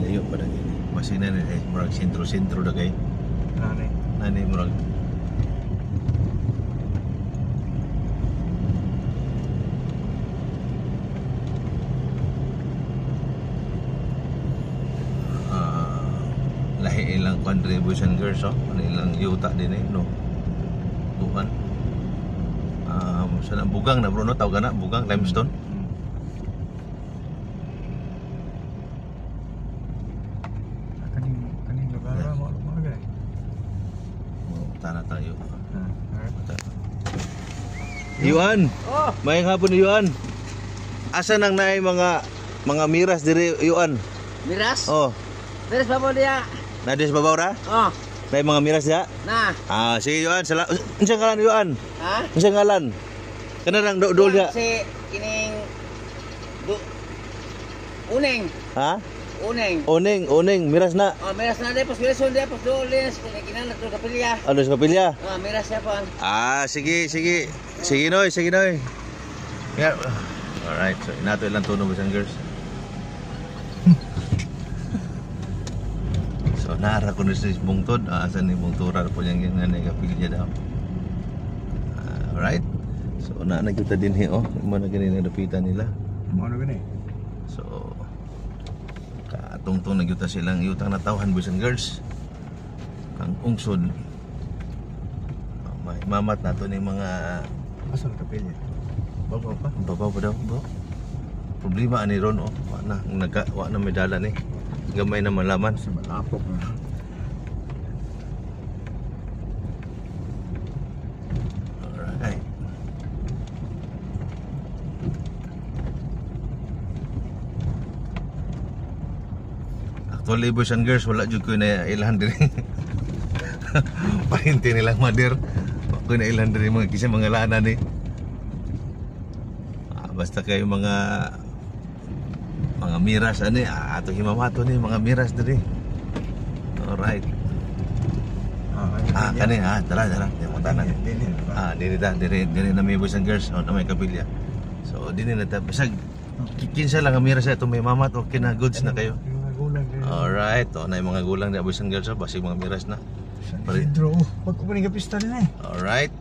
layo pa na gini. Masina ni murag sentro-sentro na kay. Nani murag. Lahi ilang contribution girls, ano ilang yuta din no. Tuhan. Sana bugang na bro, no? Tawag na bugang limestone. Kaning lugar mo gay. Tana tayo. Yuan. Oh, May hapon ni Yuan. Asa nang naay mga miras diri Yuan? miras? Oh, Miras pa mo dia. nadis babaw ra? Oh, Naay mga miras ya? nah. Sige Yuan, unsang ngalan Yuan? Ha? Unsang ngalan? Kana nang dol ya? Si kining Uneng. Ha? Uneng. Uning, miras na. Oh, miras na de, pas miras de, pas doles, kinakinan na to kapilya. Ano sa kapilya? Oh, miras ya pan. Sige. Sige noy. Yeah. Alright, so inato ilang tunog isang girls. So nara ko na si bungtod, asan ni bungtura po yang nanay kapilya daw. Alright. So nakita din mo na ganyan na dapitan nila. Mo gani. So katungtong nagyuta silang utang na tawhan boys and girls. Ang ungsod. May mamat nato ni mga Asa ka kapilya? Babaw pa. babaw pa daw bro. Problema ani ron wa na medala ni. Gamay na malaman. Sa malapok na. Alright. Actually boys and girls wala jud ko na ilahan din. Pahinti nilang mader. Ko na ilan din mga kisa mga lana ni. Basta kayo mga miras ani ato himamato ni mga miras diri. Alright. Kani tara di mo tanan. Diri na may boys and girls na may kapilya. So dini na ta basag kinsa lang ang miras ato may mamat okay na goods na kayo. Alright, na yung mga gulang na boys and girls, basi mga miras na. Pedro, pag kumain ka pista din eh. Alright.